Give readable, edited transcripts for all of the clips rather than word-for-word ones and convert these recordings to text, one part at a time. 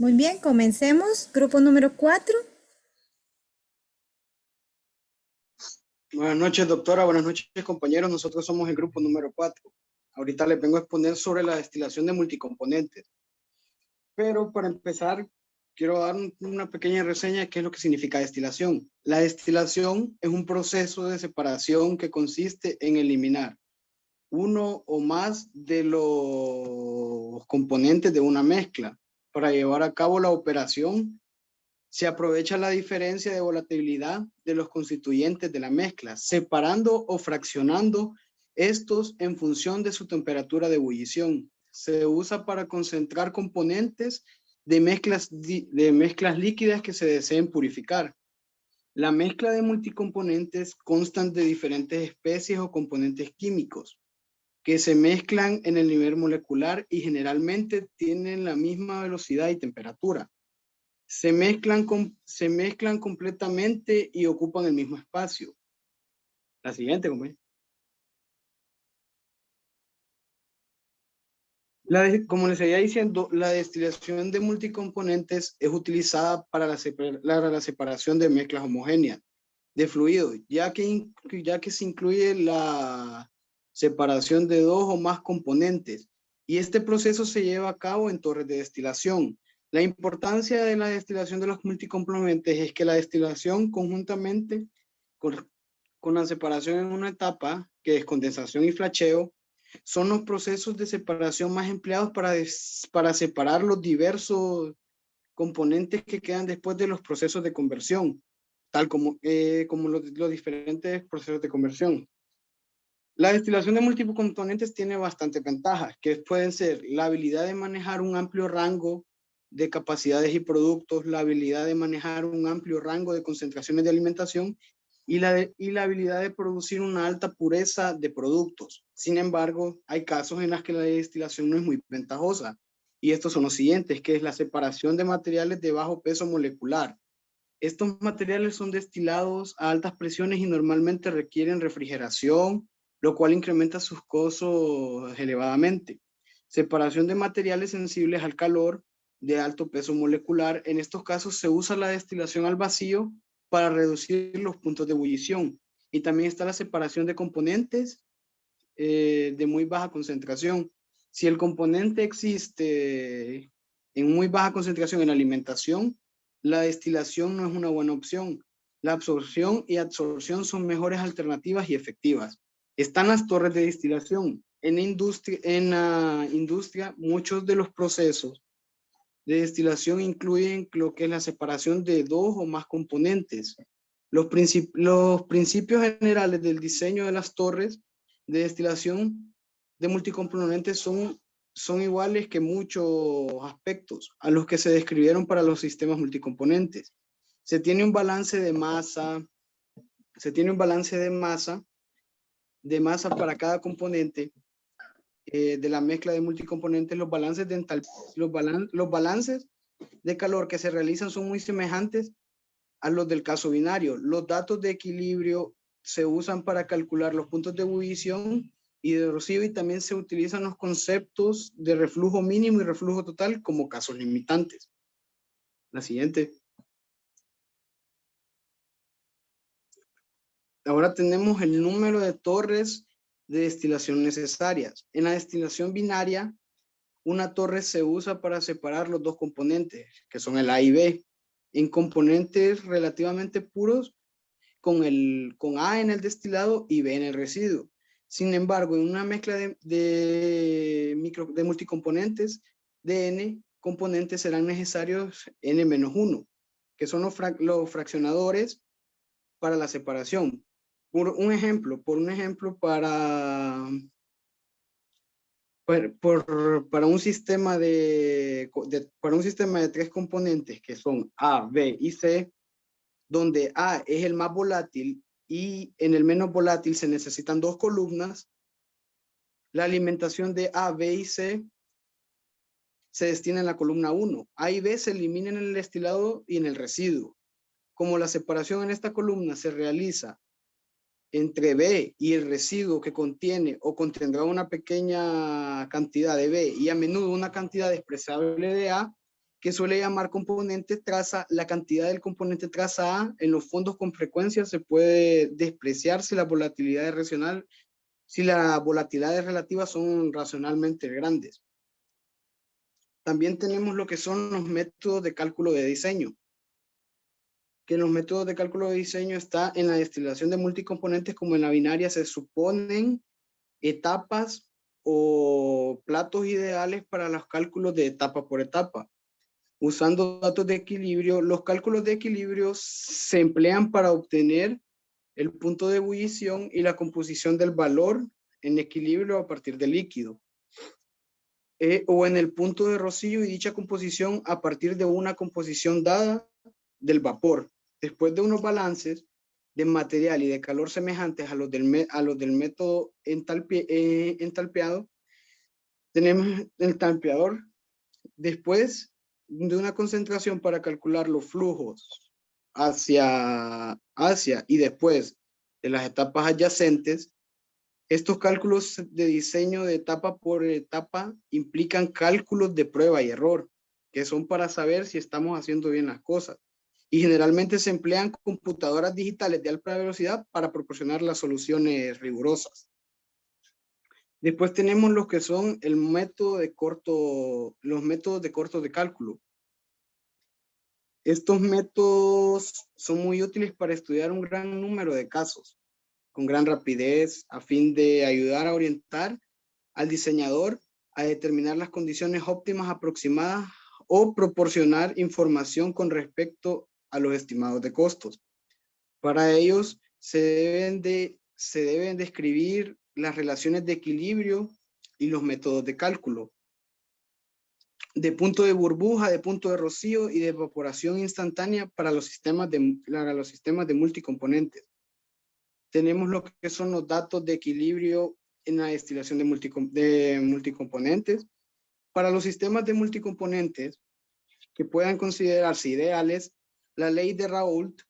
Muy bien, comencemos. Grupo número 4. Buenas noches, doctora. Buenas noches, compañeros. Nosotros somos el grupo número 4. Ahorita les vengo a exponer sobre la destilación de multicomponentes. Pero para empezar, quiero dar una pequeña reseña de qué es lo que significa destilación. La destilación es un proceso de separación que consiste en eliminar uno o más de los componentes de una mezcla. Para llevar a cabo la operación, se aprovecha la diferencia de volatilidad de los constituyentes de la mezcla, separando o fraccionando estos en función de su temperatura de ebullición. Se usa para concentrar componentes de mezclas líquidas que se deseen purificar. La mezcla de multicomponentes constan de diferentes especies o componentes químicos que se mezclan en el nivel molecular y generalmente tienen la misma velocidad y temperatura. Se mezclan completamente y ocupan el mismo espacio. La siguiente, compañero. Como les seguía diciendo, la destilación de multicomponentes es utilizada para la separación de mezclas homogéneas de fluidos, ya que se incluye la separación de dos o más componentes. Y este proceso se lleva a cabo en torres de destilación. La importancia de la destilación de los multicomponentes es que la destilación conjuntamente con la separación en una etapa, que es condensación y flacheo, son los procesos de separación más empleados para separar los diversos componentes que quedan después de los procesos de conversión, tal como los diferentes procesos de conversión. La destilación de múltiples componentes tiene bastantes ventajas, que pueden ser la habilidad de manejar un amplio rango de capacidades y productos, la habilidad de manejar un amplio rango de concentraciones de alimentación y la habilidad de producir una alta pureza de productos. Sin embargo, hay casos en los que la destilación no es muy ventajosa, y estos son los siguientes, que es la separación de materiales de bajo peso molecular. Estos materiales son destilados a altas presiones y normalmente requieren refrigeración, lo cual incrementa sus costos elevadamente. Separación de materiales sensibles al calor de alto peso molecular. En estos casos se usa la destilación al vacío para reducir los puntos de ebullición. Y también está la separación de componentes de muy baja concentración. Si el componente existe en muy baja concentración en alimentación, la destilación no es una buena opción. La absorción y adsorción son mejores alternativas y efectivas. Están las torres de destilación. En la industria, muchos de los procesos de destilación incluyen lo que es la separación de dos o más componentes. Los principios generales del diseño de las torres de destilación de multicomponentes son iguales que muchos aspectos a los que se describieron para los sistemas multicomponentes. Se tiene un balance de masa, para cada componente de la mezcla de multicomponentes. Los balances de calor que se realizan son muy semejantes a los del caso binario. Los datos de equilibrio se usan para calcular los puntos de ebullición y de rocío, y también se utilizan los conceptos de reflujo mínimo y reflujo total como casos limitantes. La siguiente. Ahora tenemos el número de torres de destilación necesarias. En la destilación binaria, una torre se usa para separar los dos componentes, que son el A y B, en componentes relativamente puros con A en el destilado y B en el residuo. Sin embargo, en una mezcla de multicomponentes de N componentes serán necesarios N-1, que son los fraccionadores para la separación. Por un ejemplo, para un sistema para un sistema de tres componentes que son A, B y C, donde A es el más volátil y en el menos volátil se necesitan dos columnas, la alimentación de A, B y C se destina en la columna 1. A y B se eliminan en el destilado y en el residuo. Como la separación en esta columna se realiza entre B y el residuo que contiene o contendrá una pequeña cantidad de B y a menudo una cantidad despreciable de A, que suele llamar componente traza. La cantidad del componente traza A en los fondos con frecuencia se puede despreciar si la volatilidad es racional, si las volatilidades relativas son racionalmente grandes. También tenemos lo que son los métodos de cálculo de diseño, que en los métodos de cálculo de diseño está en la destilación de multicomponentes, como en la binaria se suponen etapas o platos ideales para los cálculos de etapa por etapa. Usando datos de equilibrio, los cálculos de equilibrio se emplean para obtener el punto de ebullición y la composición del valor en equilibrio a partir del líquido. O en el punto de rocío y dicha composición a partir de una composición dada del vapor. Después de unos balances de material y de calor semejantes a los del método entalpiado, tenemos el talpeador. Después de una concentración para calcular los flujos hacia y después de las etapas adyacentes, estos cálculos de diseño de etapa por etapa implican cálculos de prueba y error, que son para saber si estamos haciendo bien las cosas. Y generalmente se emplean computadoras digitales de alta velocidad para proporcionar las soluciones rigurosas. Después tenemos los que son los métodos de corto de cálculo. Estos métodos son muy útiles para estudiar un gran número de casos con gran rapidez a fin de ayudar a orientar al diseñador a determinar las condiciones óptimas aproximadas o proporcionar información con respecto a los estimados de costos. Para ellos se deben describir las relaciones de equilibrio y los métodos de cálculo, de punto de burbuja, de punto de rocío y de evaporación instantánea para los sistemas de multicomponentes. Tenemos lo que son los datos de equilibrio en la destilación de multicomponentes. Para los sistemas de multicomponentes que puedan considerarse ideales, la ley de Raoult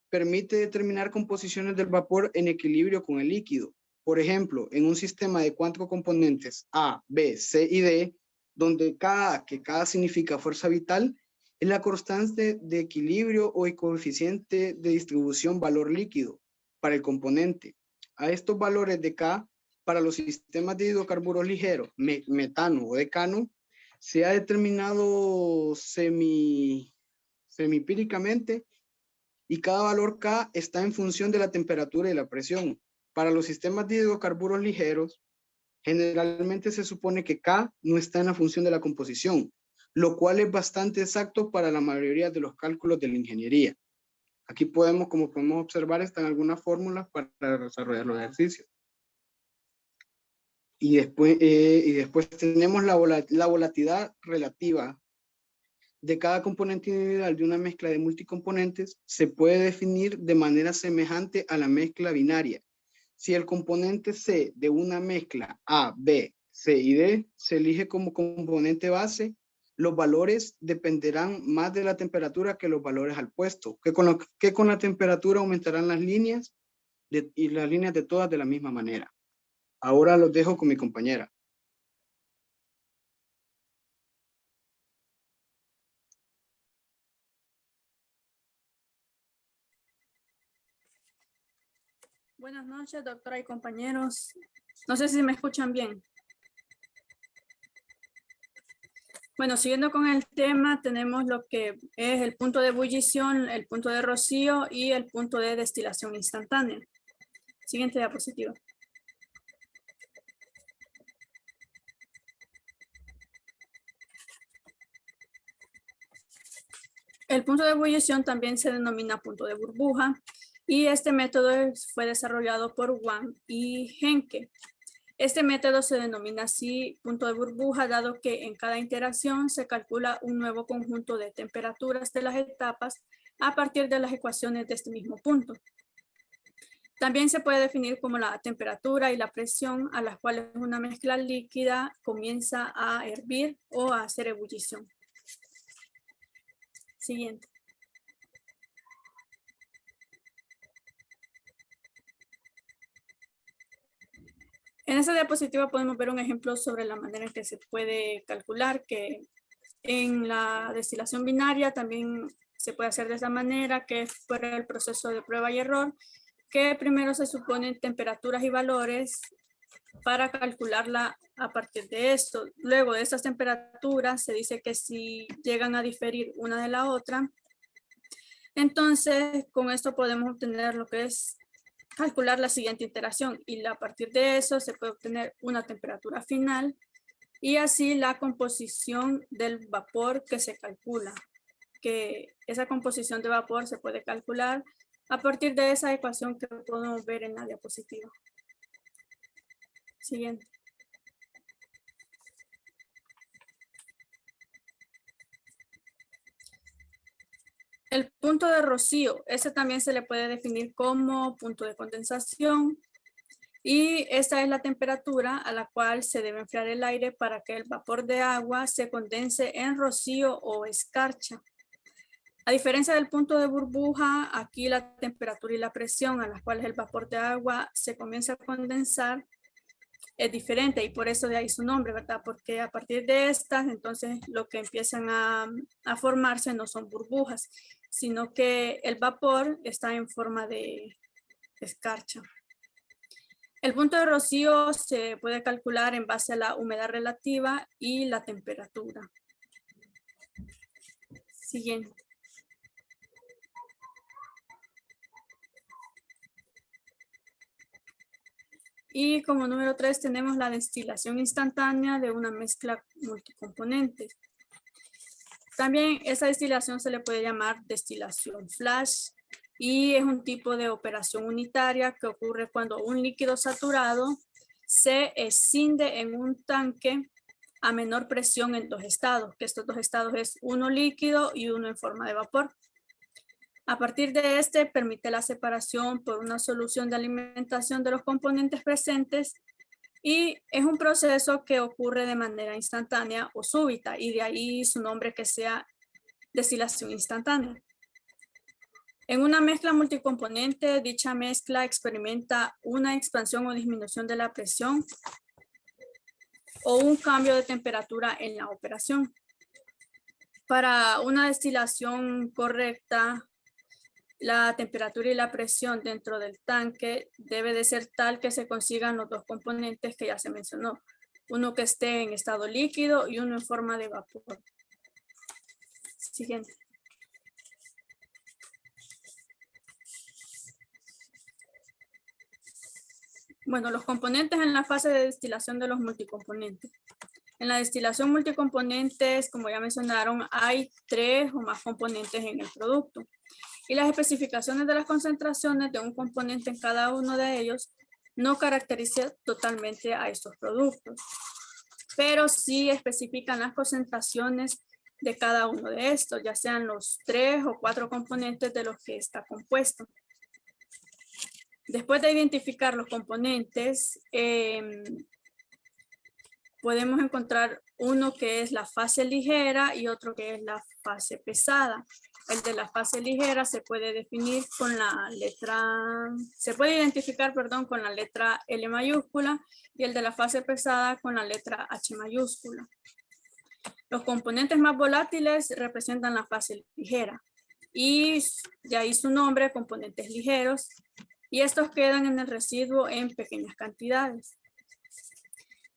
permite determinar composiciones del vapor en equilibrio con el líquido. Por ejemplo, en un sistema de 4 componentes A, B, C y D, donde Ka, que K significa fuerza vital, es la constante de equilibrio o el coeficiente de distribución valor líquido para el componente. A estos valores de K, para los sistemas de hidrocarburos ligeros, metano o decano, se ha determinado semipíricamente y cada valor K está en función de la temperatura y la presión. Para los sistemas de hidrocarburos ligeros, generalmente se supone que K no está en la función de la composición, lo cual es bastante exacto para la mayoría de los cálculos de la ingeniería. Aquí como podemos observar, están algunas fórmulas para desarrollar los ejercicios. Y después tenemos la volatilidad relativa de cada componente individual de una mezcla de multicomponentes. Se puede definir de manera semejante a la mezcla binaria. Si el componente C de una mezcla A, B, C y D se elige como componente base, los valores dependerán más de la temperatura que los valores al puesto, que con la temperatura aumentarán las líneas y las líneas de todas de la misma manera. Ahora los dejo con mi compañera. Buenas noches, doctora y compañeros. No sé si me escuchan bien. Bueno, siguiendo con el tema, tenemos lo que es el punto de ebullición, el punto de rocío y el punto de destilación instantánea. Siguiente diapositiva. El punto de ebullición también se denomina punto de burbuja y este método fue desarrollado por Wang y Henke. Este método se denomina así punto de burbuja, dado que en cada interacción se calcula un nuevo conjunto de temperaturas de las etapas a partir de las ecuaciones de este mismo punto. También se puede definir como la temperatura y la presión a las cuales una mezcla líquida comienza a hervir o a hacer ebullición. Siguiente. En esta diapositiva podemos ver un ejemplo sobre la manera en que se puede calcular, que En la destilación binaria también se puede hacer de esa manera, que es por el proceso de prueba y error, que primero se suponen temperaturas y valores para calcularla a partir de esto. Luego de esas temperaturas se dice que si llegan a diferir una de la otra, entonces con esto podemos obtener lo que es calcular la siguiente iteración, y a partir de eso se puede obtener una temperatura final y así la composición del vapor que se calcula, que esa composición de vapor se puede calcular a partir de esa ecuación que podemos ver en la diapositiva. Siguiente. El punto de rocío, ese también se le puede definir como punto de condensación, y esta es la temperatura a la cual se debe enfriar el aire para que el vapor de agua se condense en rocío o escarcha. A diferencia del punto de burbuja, aquí la temperatura y la presión a las cuales el vapor de agua se comienza a condensar es diferente, y por eso de ahí su nombre, ¿verdad? Porque a partir de estas, entonces lo que empiezan a formarse no son burbujas, sino que el vapor está en forma de escarcha. El punto de rocío se puede calcular en base a la humedad relativa y la temperatura. Siguiente. Y como número 3 tenemos la destilación instantánea de una mezcla multicomponente. También esa destilación se le puede llamar destilación flash, y es un tipo de operación unitaria que ocurre cuando un líquido saturado se escinde en un tanque a menor presión en dos estados, que estos dos estados es uno líquido y uno en forma de vapor. A partir de este permite la separación por una solución de alimentación de los componentes presentes, y es un proceso que ocurre de manera instantánea o súbita, y de ahí su nombre que sea destilación instantánea. En una mezcla multicomponente, dicha mezcla experimenta una expansión o disminución de la presión o un cambio de temperatura en la operación. Para una destilación correcta, la temperatura y la presión dentro del tanque debe de ser tal que se consigan los dos componentes que ya se mencionó, uno que esté en estado líquido y uno en forma de vapor. Siguiente. Bueno, los componentes en la fase de destilación de los multicomponentes. En la destilación multicomponentes, como ya mencionaron, hay 3 o más componentes en el producto, y las especificaciones de las concentraciones de un componente en cada uno de ellos no caracterizan totalmente a estos productos, pero sí especifican las concentraciones de cada uno de estos, ya sean los 3 o 4 componentes de los que está compuesto. Después de identificar los componentes, podemos encontrar uno que es la fase ligera y otro que es la fase pesada. El de la fase ligera se puede definir con la letra, se puede identificar, perdón, con la letra L mayúscula, y el de la fase pesada con la letra H mayúscula. Los componentes más volátiles representan la fase ligera, y de ahí su nombre, componentes ligeros, y estos quedan en el residuo en pequeñas cantidades.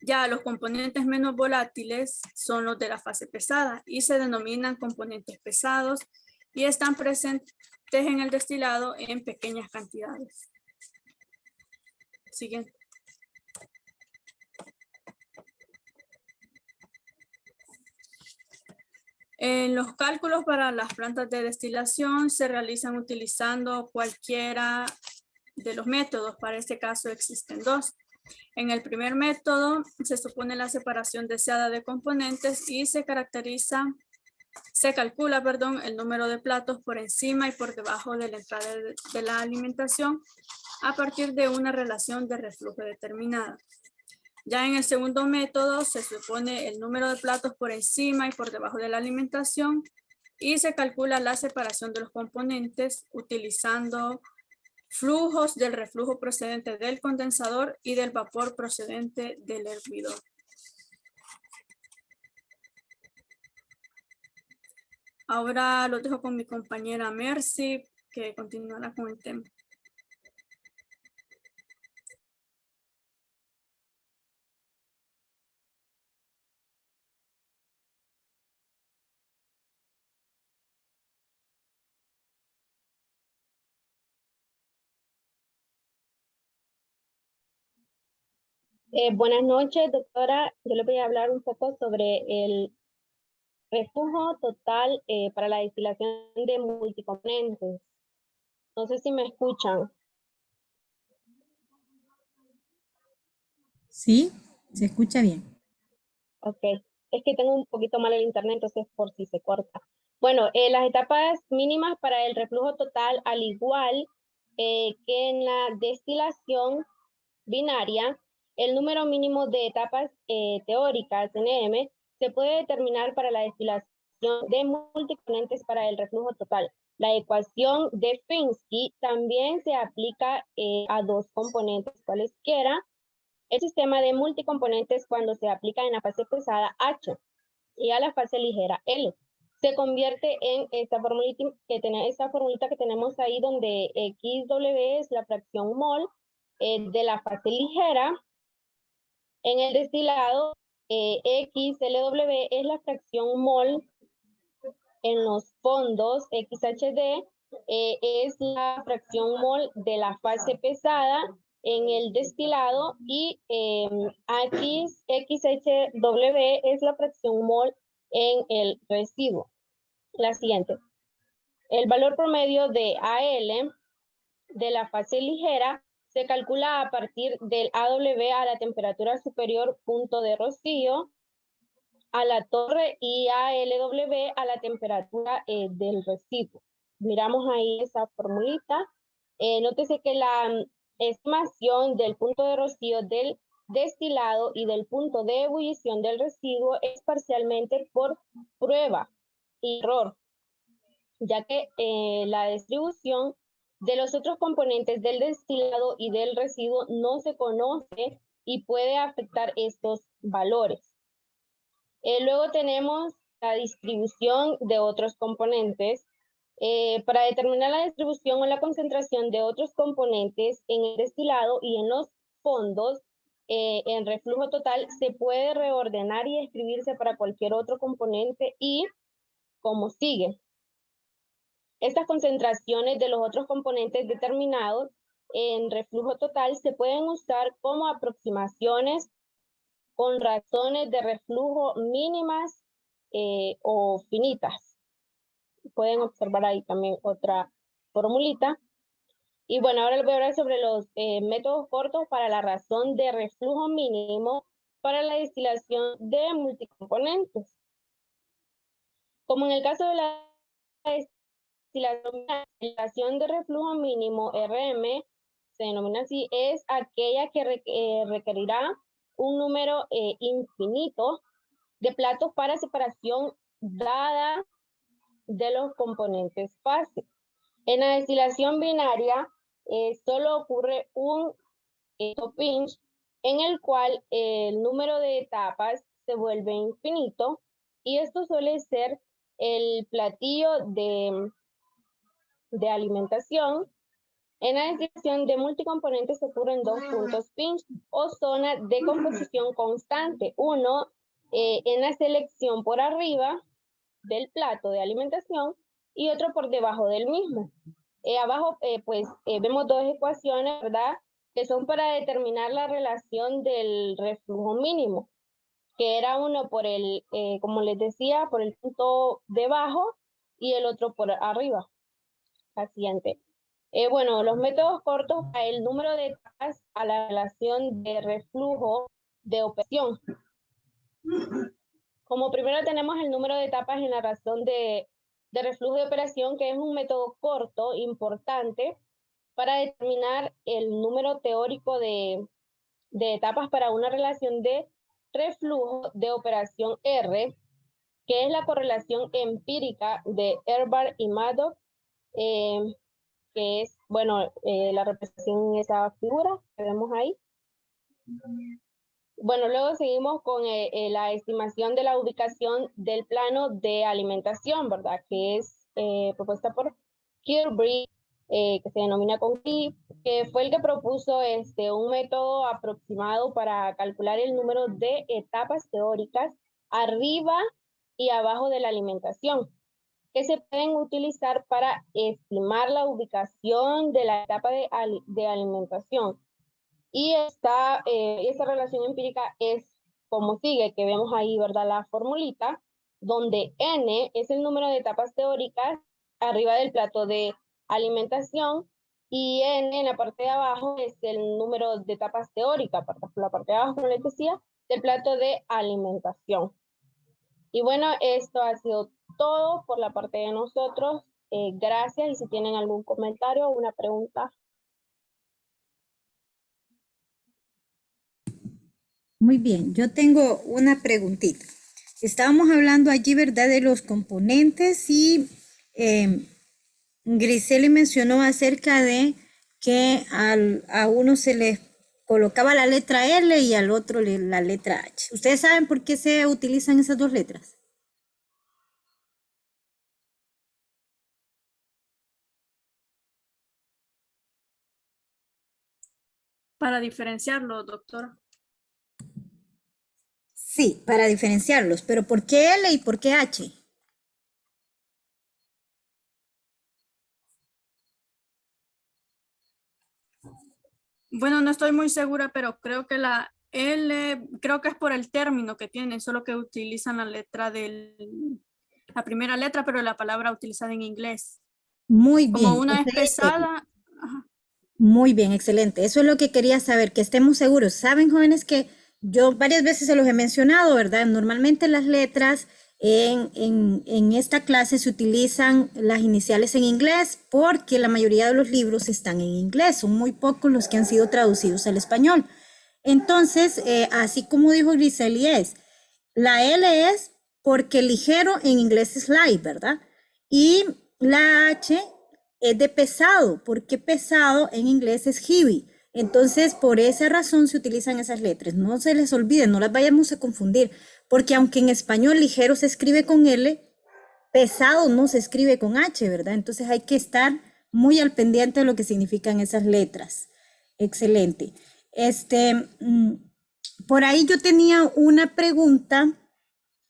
Ya los componentes menos volátiles son los de la fase pesada y se denominan componentes pesados y están presentes en el destilado en pequeñas cantidades. Siguiente. En los cálculos para las plantas de destilación se realizan utilizando cualquiera de los métodos. Para este caso existen 2. En el primer método se supone la separación deseada de componentes y se calcula, el número de platos por encima y por debajo de la entrada de la alimentación a partir de una relación de reflujo determinada. Ya en el segundo método se supone el número de platos por encima y por debajo de la alimentación y se calcula la separación de los componentes utilizando flujos del reflujo procedente del condensador y del vapor procedente del hervidor. Ahora lo dejo con mi compañera Mercy, que continuará con el tema. Buenas noches, doctora. Yo le voy a hablar un poco sobre el reflujo total para la destilación de multicomponentes. No sé si me escuchan. Sí, se escucha bien. Ok. Es que tengo un poquito mal el internet, entonces por si se corta. Bueno, las etapas mínimas para el reflujo total, al igual que en la destilación binaria, el número mínimo de etapas teóricas, NM, se puede determinar para la destilación de multicomponentes para el reflujo total. La ecuación de Finsky también se aplica a dos componentes cualesquiera. El sistema de multicomponentes cuando se aplica en la fase pesada H y a la fase ligera L. Se convierte en esta formulita que tenemos ahí donde XW es la fracción mol de la fase ligera. En el destilado, XLW es la fracción mol en los fondos, XHD es la fracción mol de la fase pesada en el destilado y XHW es la fracción mol en el residuo. La siguiente. El valor promedio de AL de la fase ligera se calcula a partir del AW a la temperatura superior punto de rocío a la torre y ALW a la temperatura del residuo. Miramos ahí esa formulita. Nótese que la estimación del punto de rocío del destilado y del punto de ebullición del residuo es parcialmente por prueba y error, ya que la distribución de los otros componentes del destilado y del residuo no se conoce y puede afectar estos valores. Luego tenemos la distribución de otros componentes. Para determinar la distribución o la concentración de otros componentes en el destilado y en los fondos, en reflujo total, se puede reordenar y escribirse para cualquier otro componente y como sigue. Estas concentraciones de los otros componentes determinados en reflujo total se pueden usar como aproximaciones con razones de reflujo mínimas o finitas. Pueden observar ahí también otra formulita. Y bueno, ahora les voy a hablar sobre los métodos cortos para la razón de reflujo mínimo para la destilación de multicomponentes. Como en el caso de la destilación de reflujo mínimo, RM, se denomina así, es aquella que requerirá un número infinito de platos para separación dada de los componentes fase. En la destilación binaria solo ocurre un pinch en el cual el número de etapas se vuelve infinito y esto suele ser el platillo de alimentación. En la destilación de multicomponentes ocurren dos puntos pinch o zona de composición constante. Uno en la selección por arriba del plato de alimentación y otro por debajo del mismo. Abajo vemos dos ecuaciones, ¿verdad? Que son para determinar la relación del reflujo mínimo, que era uno por el, como les decía, por el punto debajo y el otro por arriba. La siguiente. Bueno, los métodos cortos para el número de etapas a la relación de reflujo de operación. Como primero tenemos el número de etapas en la razón de reflujo de operación, que es un método corto, importante, para determinar el número teórico de etapas para una relación de reflujo de operación R, que es la correlación empírica de Herbart y Maddox, que es, bueno, la representación en esa figura que vemos ahí. Bueno, luego seguimos con la estimación de la ubicación del plano de alimentación, ¿verdad? Que es propuesta por Kirby, que se denomina CONCLIF, que fue el que propuso un método aproximado para calcular el número de etapas teóricas arriba y abajo de la alimentación, que se pueden utilizar para estimar la ubicación de la etapa de alimentación. Y esta relación empírica es como sigue, que vemos ahí, ¿verdad? La formulita, donde N es el número de etapas teóricas arriba del plato de alimentación y N en la parte de abajo es el número de etapas teóricas, por la parte de abajo, como les decía, del plato de alimentación. Y bueno, esto ha sido todo por la parte de nosotros. Gracias, y si tienen algún comentario o una pregunta. Muy bien, yo tengo una preguntita. Estábamos hablando allí, ¿verdad?, de los componentes y Griseli mencionó acerca de que a uno se le colocaba la letra L y al otro la letra H. ¿Ustedes saben por qué se utilizan esas dos letras? Para diferenciarlo, doctora. Sí, para diferenciarlos, pero ¿por qué L y por qué H? Bueno, no estoy muy segura, pero creo que la L, creo que es por el término que tienen, solo que utilizan la letra la primera letra, pero la palabra utilizada en inglés. Muy bien. Como una es excelente. pesada. Ajá. Muy bien, excelente. Eso es lo que quería saber, que estemos seguros. Saben, jóvenes, que yo varias veces se los he mencionado, ¿verdad? Normalmente las letras en esta clase se utilizan las iniciales en inglés porque la mayoría de los libros están en inglés. Son muy pocos los que han sido traducidos al español. Entonces, así como dijo Griseli, la L es porque ligero en inglés es light, ¿verdad? Y la H es de pesado, porque pesado en inglés es heavy. Entonces, por esa razón se utilizan esas letras. No se les olviden, no las vayamos a confundir, porque aunque en español ligero se escribe con L, pesado no se escribe con H, ¿verdad? Entonces hay que estar muy al pendiente de lo que significan esas letras. Excelente. Por ahí yo tenía una pregunta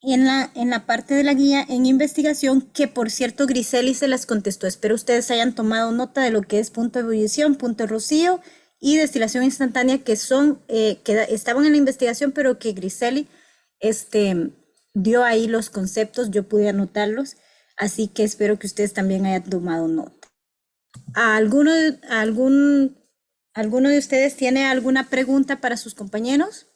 en la parte de la guía en investigación, que por cierto Griseli se las contestó. Espero ustedes hayan tomado nota de lo que es punto de ebullición, punto de rocío y destilación instantánea, que son, que estaban en la investigación, pero que Griseli dio ahí los conceptos, yo pude anotarlos, así que espero que ustedes también hayan tomado nota. ¿Alguno de ustedes tiene alguna pregunta para sus compañeros?